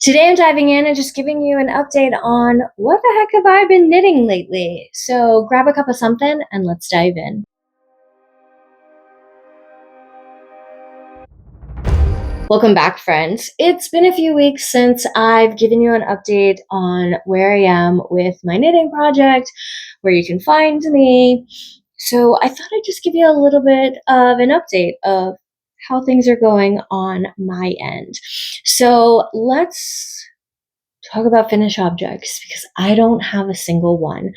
Today I'm diving in and just giving you an update on what the heck have I been knitting lately. So grab a cup of something and let's dive in. Welcome back, friends. It's been a few weeks since I've given you an update on where I am with my knitting project, where you can find me. So I thought I'd just give you a little bit of an update of how things are going on my end. So let's talk about finished objects because I don't have a single one.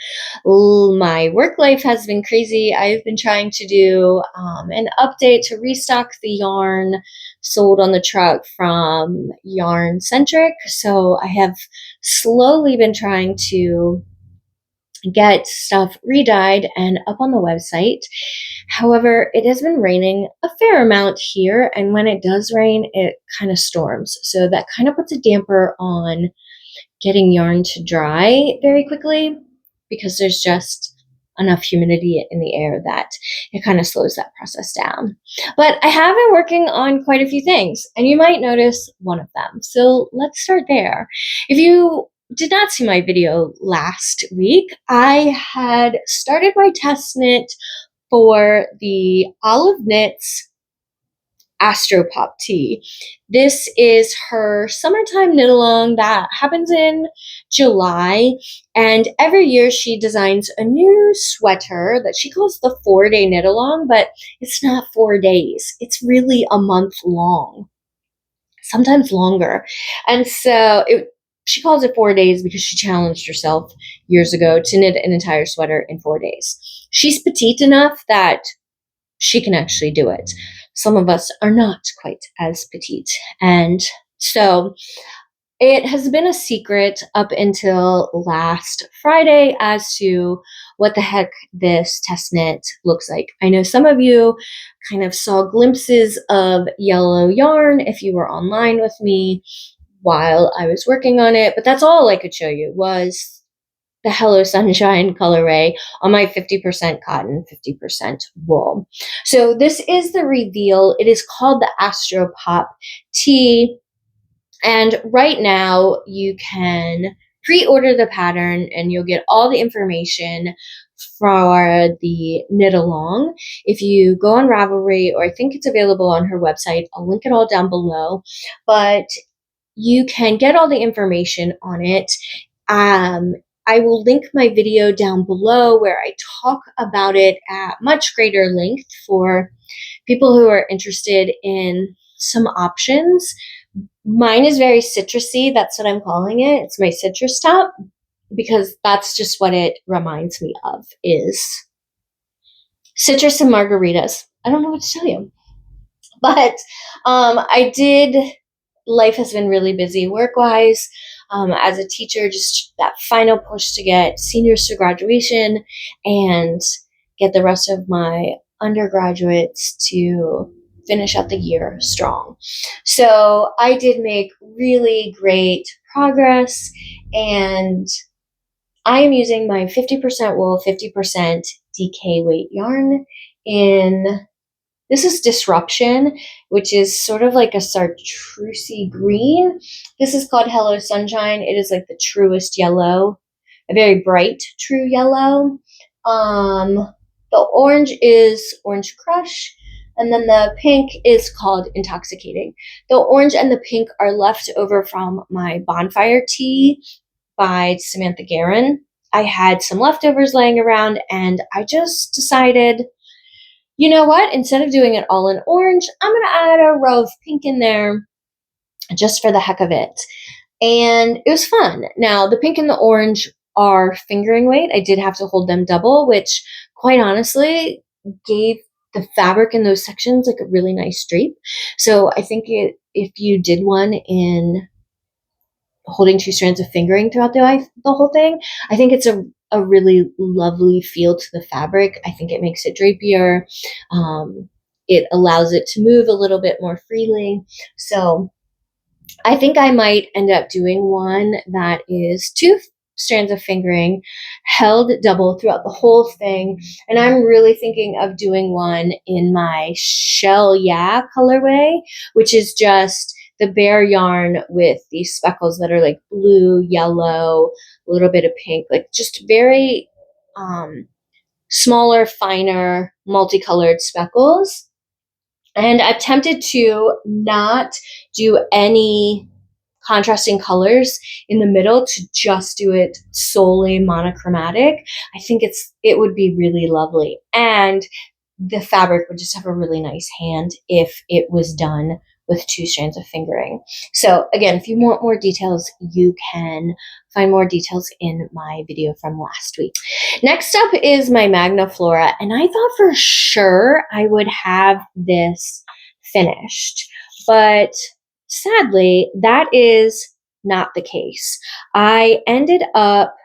My work life has been crazy. I've been trying to do an update to restock the yarn sold on the truck from Yarn Centric. So I have slowly been trying to get stuff re-dyed and up on the website. However, it has been raining a fair amount here, and when it does rain, it kind of storms. So that kind of puts a damper on getting yarn to dry very quickly because there's just enough humidity in the air that it kind of slows that process down. But I have been working on quite a few things, and you might notice one of them. So let's start there. If you did not see my video last week, I had started my test knit for the Olive Knits Astro Pop Tee. This is her summertime knit along that happens in July, and every year she designs a new sweater that she calls the 4-day knit along, but it's not 4 days. It's really a month long, sometimes longer. And so she calls it 4 days because she challenged herself years ago to knit an entire sweater in 4 days. She's petite enough that she can actually do it. Some of us are not quite as petite. And so it has been a secret up until last Friday as to what the heck this test knit looks like. I know some of you kind of saw glimpses of yellow yarn if you were online with me while I was working on it, but that's all I could show you was the Hello Sunshine colorway on my 50% cotton, 50% wool. So this is the reveal. It is called the Astro Pop Tee. And right now you can pre-order the pattern and you'll get all the information for the knit along. If you go on Ravelry, or I think it's available on her website, I'll link it all down below, but you can get all the information on it. I will link my video down below where I talk about it at much greater length for people who are interested in some options. Mine is very citrusy. That's what I'm calling it. It's my citrus top because that's just what it reminds me of, is citrus and margaritas. I don't know what to tell you. But life has been really busy work-wise. As a teacher, just that final push to get seniors to graduation and get the rest of my undergraduates to finish out the year strong. So I did make really great progress, and I am using my 50% wool, 50% DK weight yarn in, this is Disruption, which is sort of like a chartreusey green. This is called Hello Sunshine. It is like the truest yellow, a very bright true yellow. The orange is Orange Crush, and then the pink is called Intoxicating. The orange and the pink are left over from my Bonfire Tee by Samantha Guerin. I had some leftovers laying around, and I just decided, you know what? Instead of doing it all in orange, I'm going to add a row of pink in there just for the heck of it. And it was fun. Now, the pink and the orange are fingering weight. I did have to hold them double, which quite honestly gave the fabric in those sections like a really nice drape. So I think if you did one in holding 2 strands of fingering throughout the whole thing, I think it's a really lovely feel to the fabric. I think it makes it drapier. It allows it to move a little bit more freely. So I think I might end up doing one that is 2 strands of fingering held double throughout the whole thing. And I'm really thinking of doing one in my Shell Yeah colorway, which is just the bare yarn with these speckles that are like blue, yellow, a little bit of pink, like just very smaller, finer, multicolored speckles. And I've attempted to not do any contrasting colors in the middle, to just do it solely monochromatic. I think it would be really lovely. And the fabric would just have a really nice hand if it was done with 2 strands of fingering. So again, if you want more details, you can find more details in my video from last week. Next up is my Magna Flora, and I thought for sure I would have this finished, but sadly, that is not the case. I ended up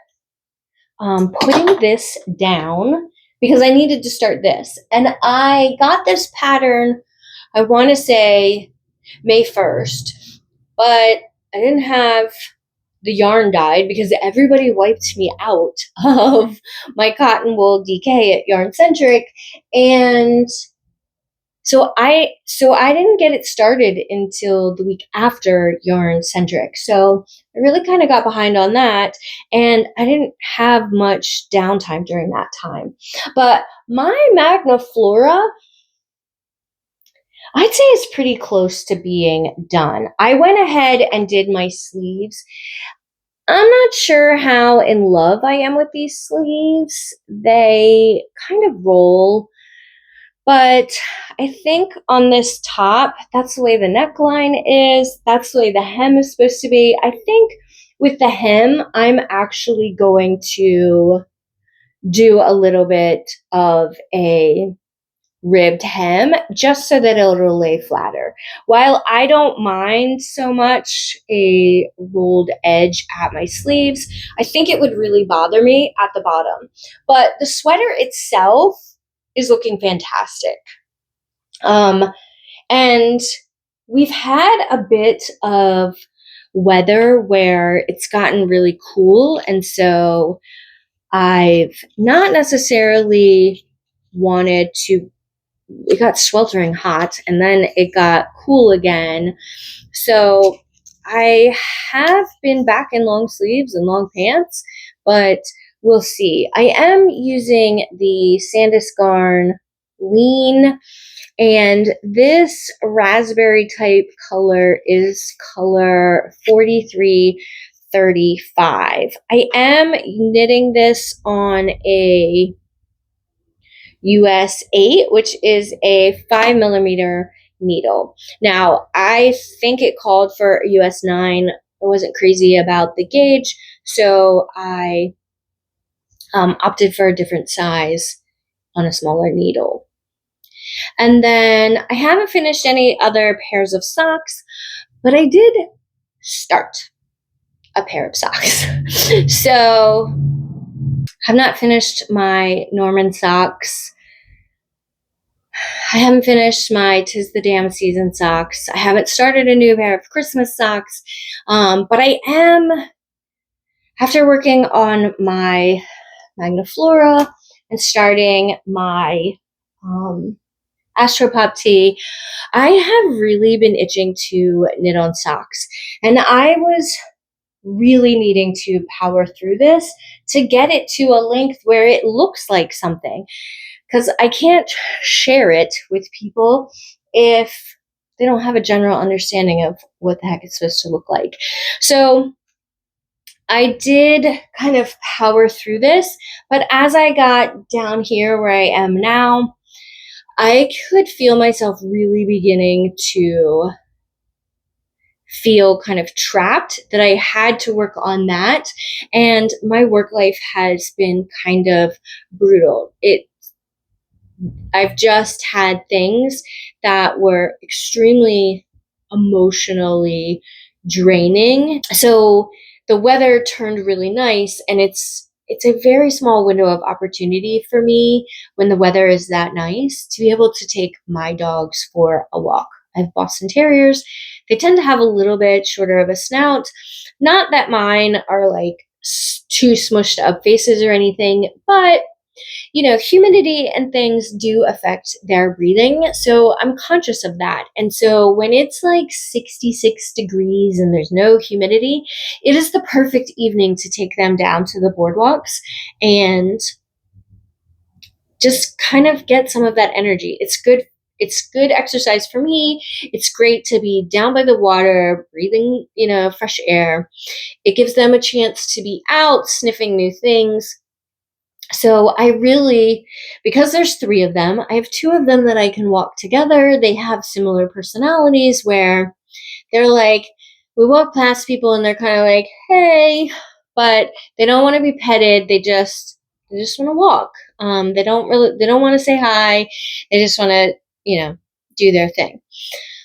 putting this down because I needed to start this. And I got this pattern, I want to say May 1st, but I didn't have the yarn dyed because everybody wiped me out of my cotton wool DK at Yarn Centric. And so I didn't get it started until the week after Yarn Centric. So I really kind of got behind on that, and I didn't have much downtime during that time. But my Magna Flora, I'd say it's pretty close to being done. I went ahead and did my sleeves. I'm not sure how in love I am with these sleeves. They kind of roll. But I think on this top, that's the way the neckline is. That's the way the hem is supposed to be. I think with the hem, I'm actually going to do a little bit of a ribbed hem just so that it'll lay flatter. While I don't mind so much a rolled edge at my sleeves, I think it would really bother me at the bottom. But the sweater itself is looking fantastic. And we've had a bit of weather where it's gotten really cool, and so I've not necessarily wanted to. It got sweltering hot, and then it got cool again. So I have been back in long sleeves and long pants, but we'll see. I am using the Sandusgarn Lean, and this raspberry type color is color 4335. I am knitting this on a US 8, which is a 5mm needle. Now, I think it called for a US 9. I wasn't crazy about the gauge, so I opted for a different size on a smaller needle. And then I haven't finished any other pairs of socks, but I did start a pair of socks. So I've not finished my Norman socks. I haven't finished my 'Tis the Damn Season socks. I haven't started a new pair of Christmas socks. But I am, after working on my Magna Flora and starting my Astro Pop Tee, I have really been itching to knit on socks. And I was really needing to power through this to get it to a length where it looks like something. Because I can't share it with people if they don't have a general understanding of what the heck it's supposed to look like. So I did kind of power through this, but as I got down here where I am now, I could feel myself really beginning to feel kind of trapped, that I had to work on that. And my work life has been kind of brutal. I've just had things that were extremely emotionally draining. So the weather turned really nice, and it's a very small window of opportunity for me when the weather is that nice to be able to take my dogs for a walk. I have Boston Terriers. They tend to have a little bit shorter of a snout. Not that mine are like too smushed up faces or anything, but humidity and things do affect their breathing. So I'm conscious of that. And so when it's like 66 degrees and there's no humidity, it is the perfect evening to take them down to the boardwalks and just kind of get some of that energy. It's good exercise for me. It's great to be down by the water, breathing, fresh air. It gives them a chance to be out sniffing new things. So I really, because there's 3 of them, I have 2 of them that I can walk together. They have similar personalities where they're like, we walk past people and they're kind of like, hey, but they don't want to be petted. They just want to walk. They don't want to say hi. They just want to, do their thing.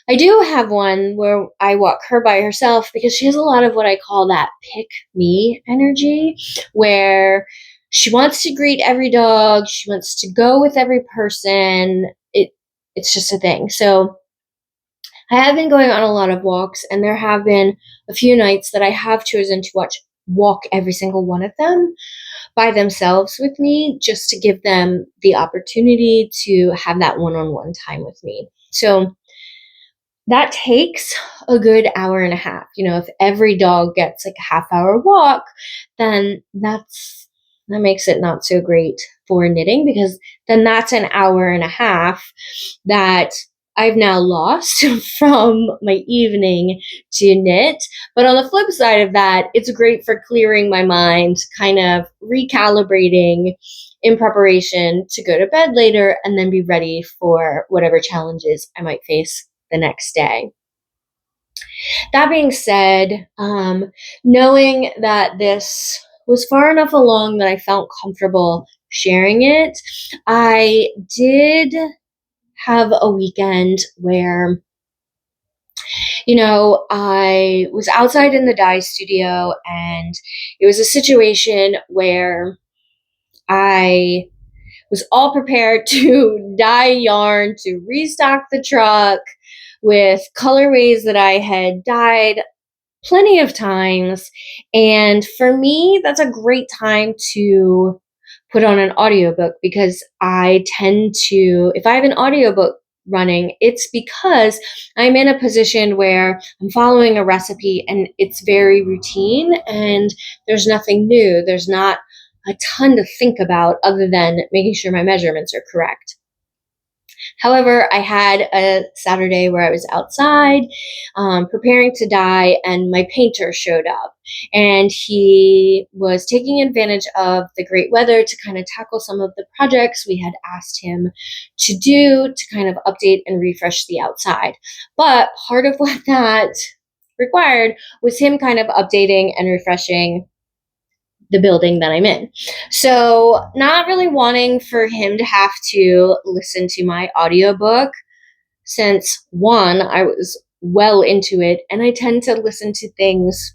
I do have one where I walk her by herself because she has a lot of what I call that pick me energy, where she wants to greet every dog. She wants to go with every person. It's just a thing. So I have been going on a lot of walks, and there have been a few nights that I have chosen to walk every single one of them by themselves with me, just to give them the opportunity to have that one-on-one time with me. So that takes a good hour and a half. If every dog gets like a half-hour walk, then that makes it not so great for knitting, because then that's an hour and a half that I've now lost from my evening to knit. But on the flip side of that, it's great for clearing my mind, kind of recalibrating in preparation to go to bed later and then be ready for whatever challenges I might face the next day. That being said, knowing that this was far enough along that I felt comfortable sharing it, I did have a weekend where, I was outside in the dye studio, and it was a situation where I was all prepared to dye yarn, to restock the truck with colorways that I had dyed plenty of times. And for me, that's a great time to put on an audiobook, because I tend to, if I have an audiobook running, it's because I'm in a position where I'm following a recipe and it's very routine and there's nothing new. There's not a ton to think about other than making sure my measurements are correct. However, I had a Saturday where I was outside preparing to dye, and my painter showed up. And he was taking advantage of the great weather to kind of tackle some of the projects we had asked him to do, to kind of update and refresh the outside. But part of what that required was him kind of updating and refreshing the building that I'm in. So, not really wanting for him to have to listen to my audiobook, since one, I was well into it, and I tend to listen to things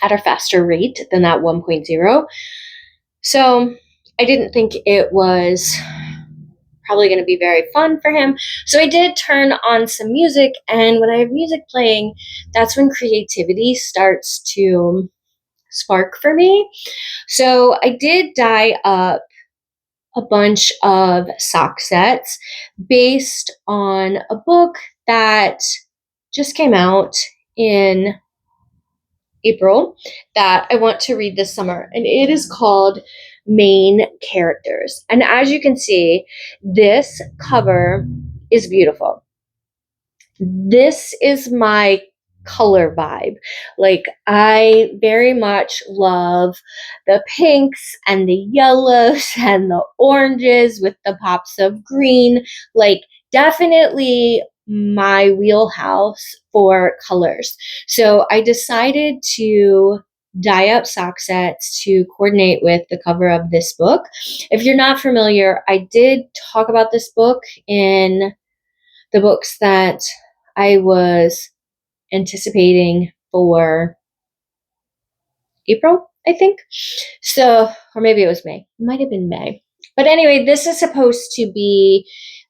at a faster rate than that 1.0. So, I didn't think it was probably going to be very fun for him. So I did turn on some music, and when I have music playing, that's when creativity starts to spark for me. So I did dye up a bunch of sock sets based on a book that just came out in April that I want to read this summer, and it is called Maine Characters. And as you can see, this cover is beautiful. This is my color vibe. Like, I very much love the pinks and the yellows and the oranges with the pops of green. Like, definitely my wheelhouse for colors. So I decided to dye up sock sets to coordinate with the cover of this book. If you're not familiar, I did talk about this book in the books that I was anticipating for April, I think. So, or maybe it was May. It might have been May. But anyway, this is supposed to be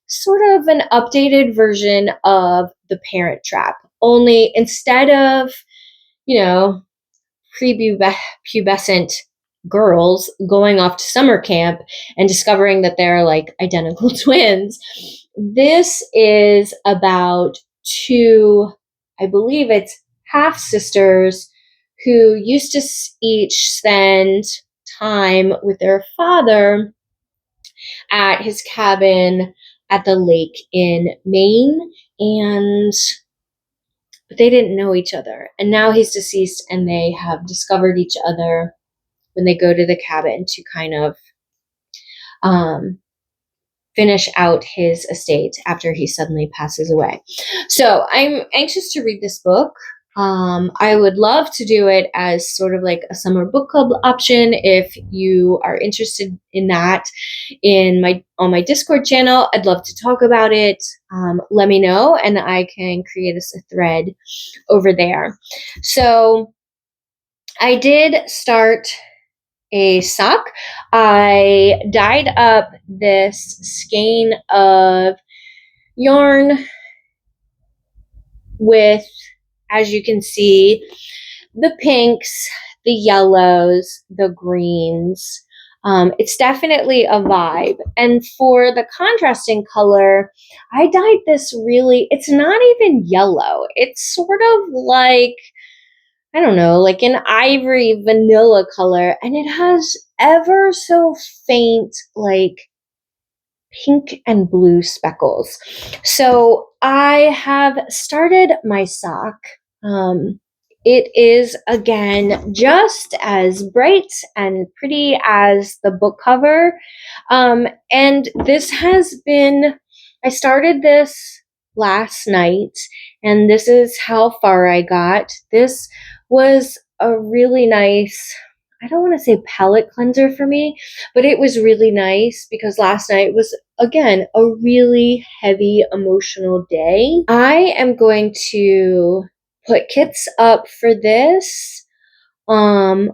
sort of an updated version of The Parent Trap. Only instead of, prepubescent girls going off to summer camp and discovering that they're like identical twins. This is about two, I believe it's half sisters, who used to each spend time with their father at his cabin at the lake in Maine, and they didn't know each other. And now he's deceased, and they have discovered each other when they go to the cabin to kind of finish out his estate after he suddenly passes away. So I'm anxious to read this book. I would love to do it as sort of like a summer book club option. If you are interested in that on my Discord channel, I'd love to talk about it. Let me know, and I can create a thread over there. So I did start a sock. I dyed up this skein of yarn with, as you can see, the pinks, the yellows, the greens. It's definitely a vibe. And for the contrasting color, I dyed this really, it's not even yellow. It's sort of like, I don't know, like an ivory vanilla color, and it has ever so faint, like pink and blue speckles. So I have started my sock. It is, again, just as bright and pretty as the book cover. And this has been, I started this last night, and this is how far I got. This was a really nice, I don't want to say palette cleanser for me, but it was really nice because last night was, again, a really heavy emotional day. I am going to put kits up for this on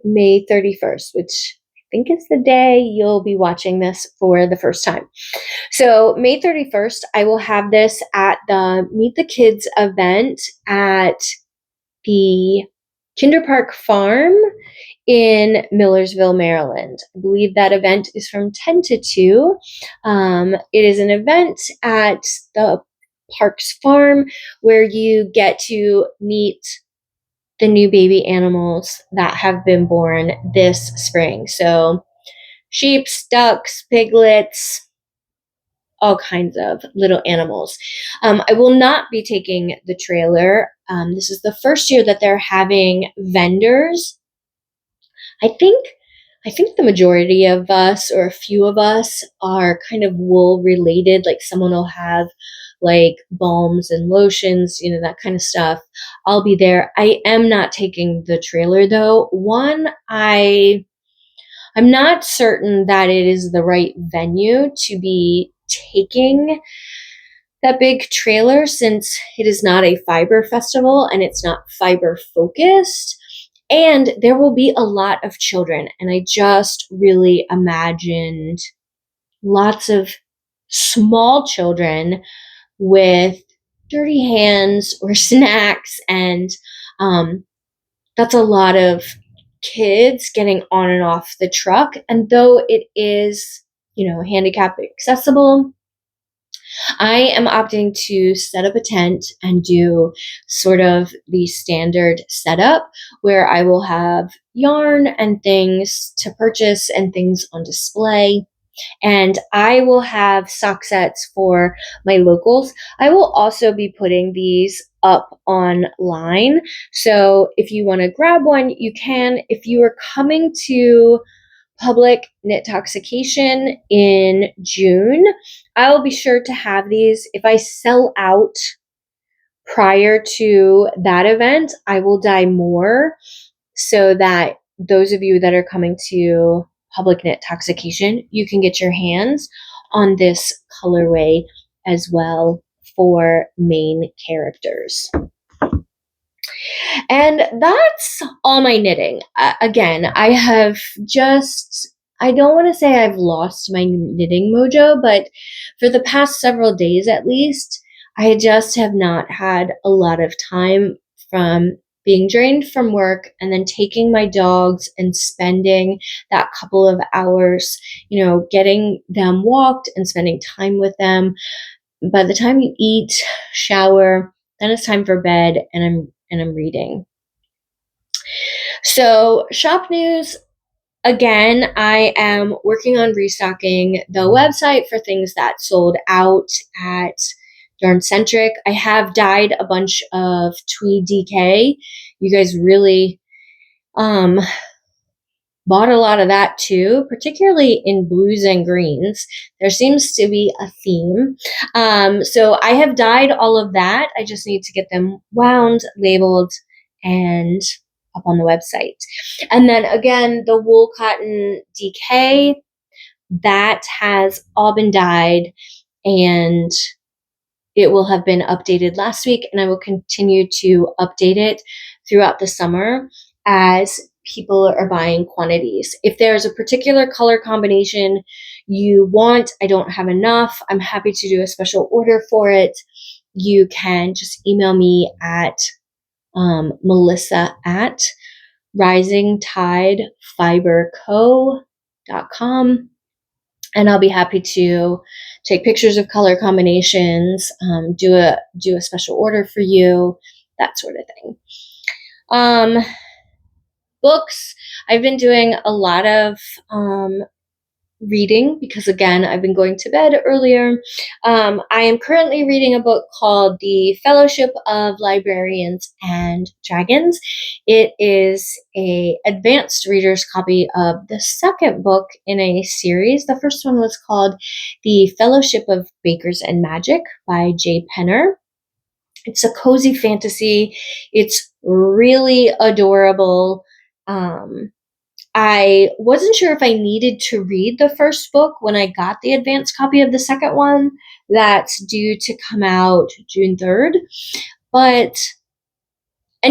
May 31st, which I think is the day you'll be watching this for the first time. So May 31st, I will have this at the Meet the Kids event at the Kinder Park Farm in Millersville, Maryland. I believe that event is from 10 to 2. It is an event at the Parks Farm where you get to meet the new baby animals that have been born this spring. So sheep, ducks, piglets, all kinds of little animals. I will not be taking the trailer. This is the first year that they're having vendors. I think the majority of us, or a few of us, are kind of wool related. Like someone will have like balms and lotions, that kind of stuff. I'll be there. I am not taking the trailer though. One, I'm not certain that it is the right venue to be taking that big trailer, since it is not a fiber festival and it's not fiber focused. And there will be a lot of children. And I just really imagined lots of small children with dirty hands or snacks. And that's a lot of kids getting on and off the truck. And though it is, handicap accessible, I am opting to set up a tent and do sort of the standard setup where I will have yarn and things to purchase and things on display. And I will have sock sets for my locals. I will also be putting these up online. So if you want to grab one, you can. If you are coming to Public Knittoxication in June, I will be sure to have these. If I sell out prior to that event, I will dye more so that those of you that are coming to Public Knittoxication, you can get your hands on this colorway as well for Maine characters. And that's all my knitting. Again, I don't want to say I've lost my knitting mojo, but for the past several days at least, I just have not had a lot of time from being drained from work and then taking my dogs and spending that couple of hours, getting them walked and spending time with them. By the time you eat, shower, then it's time for bed, and I'm reading. So, shop news. Again, I am working on restocking the website for things that sold out at Yarn Centric. I have dyed a bunch of Tweed DK. You guys really bought a lot of that too, particularly in blues and greens. There seems to be a theme. So I have dyed all of that. I just need to get them wound, labeled, and up on the website. And then again, the wool cotton DK, that has all been dyed, and it will have been updated last week, and I will continue to update it throughout the summer as people are buying quantities. If there's a particular color combination you want, I don't have enough, I'm happy to do a special order for it. You can just email me at melissa@risingtidefiberco.com, and I'll be happy to take pictures of color combinations, do a special order for you, that sort of thing. Books. I've been doing a lot of reading because, again, I've been going to bed earlier. I am currently reading a book called The Fellowship of Librarians and Dragons. It is a advanced reader's copy of the second book in a series. The first one was called The Fellowship of Bakers and Magic by Jay Penner. It's a cozy fantasy. It's really adorable. I wasn't sure if I needed to read the first book when I got the advanced copy of the second one that's due to come out June 3rd. And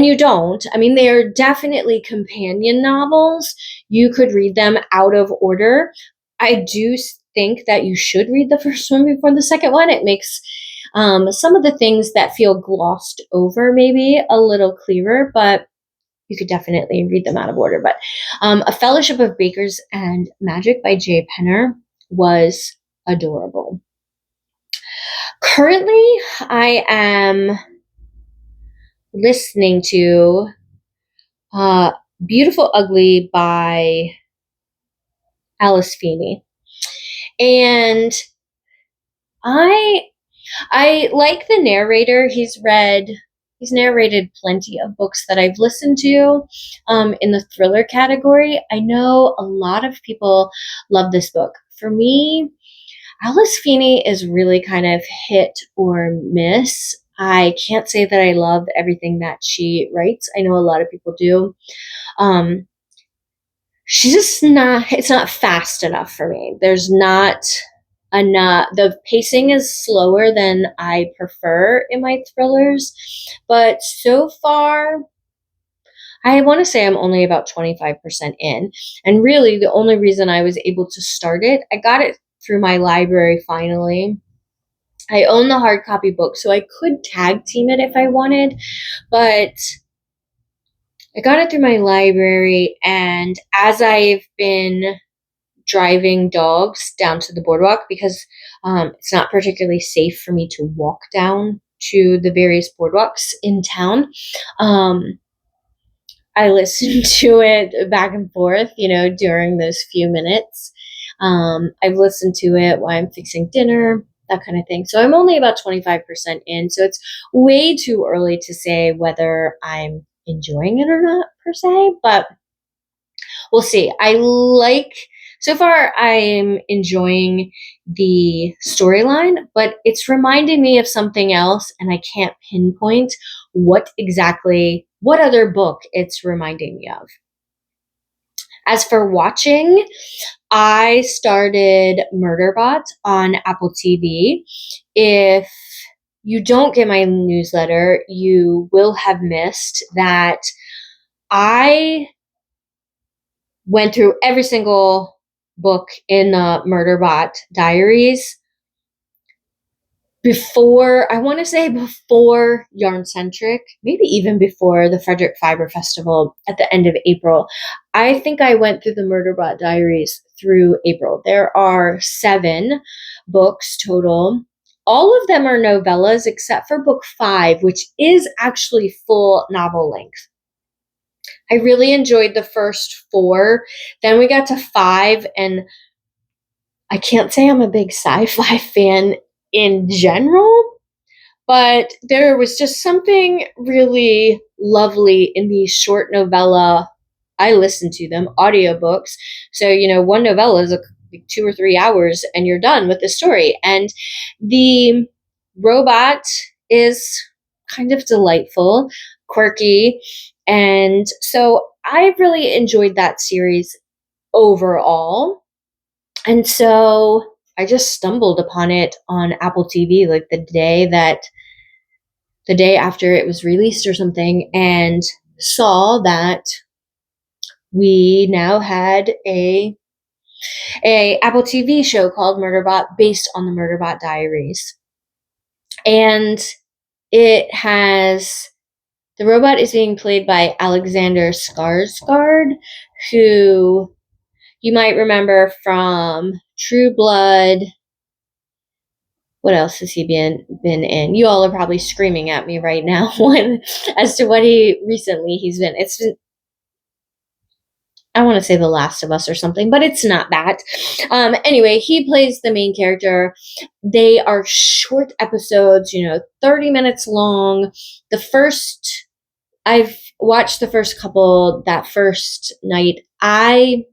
you don't. I mean, they are definitely companion novels. You could read them out of order. I do think that you should read the first one before the second one. It makes some of the things that feel glossed over maybe a little clearer, but you could definitely read them out of order. But A Fellowship of Bakers and Magic by Jay Penner was adorable. Currently, I am listening to Beautiful Ugly by Alice Feeney. And I like the narrator. He's narrated plenty of books that I've listened to in the thriller category. I know a lot of people love this book. For me, Alice Feeney is really kind of hit or miss. I can't say that I love everything that she writes. I know a lot of people do. She's just it's not fast enough for me. There's not enough. The pacing is slower than I prefer in my thrillers, but so far, I want to say I'm only about 25% in. And really, the only reason I was able to start it, I got it through my library finally. I own the hard copy book, so I could tag team it if I wanted, but I got it through my library, and as I've been driving dogs down to the boardwalk, because it's not particularly safe for me to walk down to the various boardwalks in town, I listen to it back and forth, during those few minutes. I've listened to it while I'm fixing dinner, that kind of thing. So I'm only about 25% in, so it's way too early to say whether I'm enjoying it or not, per se, but we'll see. So far, I'm enjoying the storyline, but it's reminding me of something else, and I can't pinpoint what other book it's reminding me of. As for watching, I started Murderbot on Apple TV. If you don't get my newsletter, you will have missed that I went through every single book in the Murderbot diaries before, I want to say before Yarn Centric, maybe even before the Frederick Fiber Festival at the end of April. I think I went through the Murderbot Diaries through April. There are 7 books total. All of them are novellas except for book 5, which is actually full novel length. I really enjoyed the first 4. Then we got to 5, and I can't say I'm a big sci-fi fan in general, but there was just something really lovely in these short novella. I listen to them, audiobooks. So, one novella is 2 or 3 hours and you're done with the story. And the robot is kind of delightful, quirky. And so I really enjoyed that series overall. And so I just stumbled upon it on Apple TV like the day after it was released or something, and saw that we now had a Apple TV show called Murderbot based on the Murderbot Diaries. And the robot is being played by Alexander Skarsgård, who you might remember from True Blood. What else has he been in? You all are probably screaming at me right now as to what he's been. I want to say The Last of Us or something, but it's not that. Anyway, he plays the main character. They are short episodes, 30 minutes long. I've watched the first couple that first night. I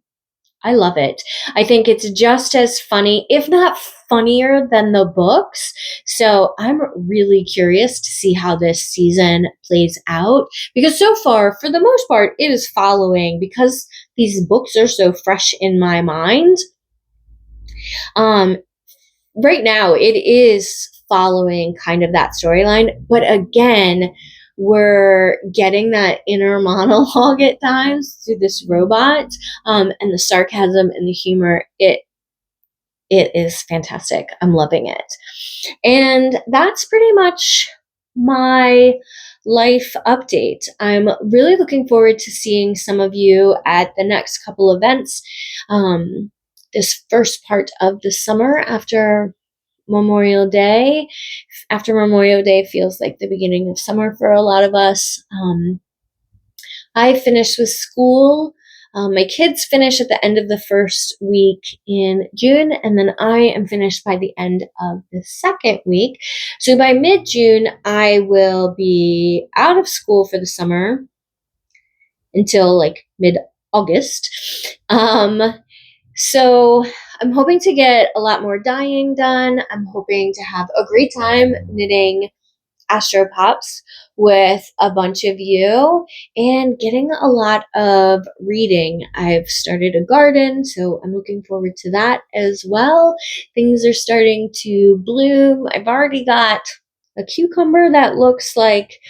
love it. I think it's just as funny, if not funnier than the books. So I'm really curious to see how this season plays out, because so far, for the most part, it is following, because these books are so fresh in my mind. Right now, it is following kind of that storyline, but again, we're getting that inner monologue at times through this robot, and the sarcasm and the humor. It is fantastic. I'm loving it. And that's pretty much my life update. I'm really looking forward to seeing some of you at the next couple events. This first part of the summer after Memorial Day. After Memorial Day feels like the beginning of summer for a lot of us. I finished with school. My kids finish at the end of the first week in June, and then I am finished by the end of the second week. So by mid-June, I will be out of school for the summer until like mid-August. So I'm hoping to get a lot more dyeing done. I'm hoping to have a great time knitting Astro Pops with a bunch of you and getting a lot of reading. I've started a garden, so I'm looking forward to that as well. Things are starting to bloom. I've already got a cucumber that looks like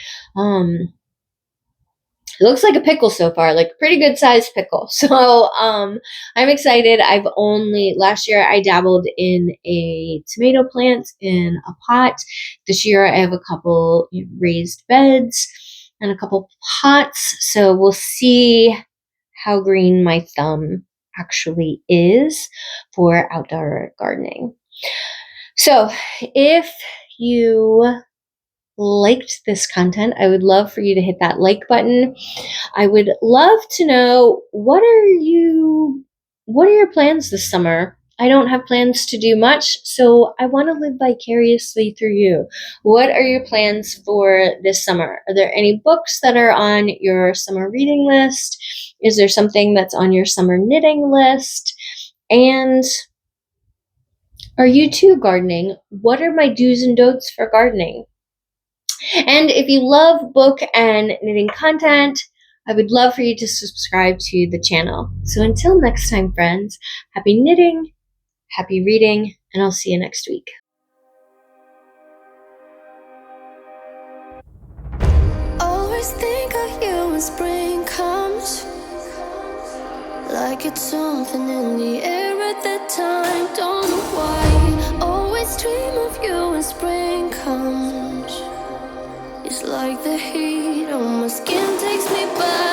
it looks like a pickle so far, like a pretty good sized pickle. So I'm excited. Last year I dabbled in a tomato plant in a pot. This year I have a couple raised beds and a couple pots. So we'll see how green my thumb actually is for outdoor gardening. So if you liked this content, I would love for you to hit that like button. I would love to know what are your plans this summer? I don't have plans to do much, so I want to live vicariously through you. What are your plans for this summer? Are there any books that are on your summer reading list? Is there something that's on your summer knitting list? And are you too gardening? What are my do's and don'ts for gardening? And if you love book and knitting content, I would love for you to subscribe to the channel. So until next time, friends, happy knitting, happy reading, and I'll see you next week. Always think of you when spring comes, like it's something in the air at that time. Don't know why. Always always dream of you when spring comes. It's like the heat on my skin takes me back.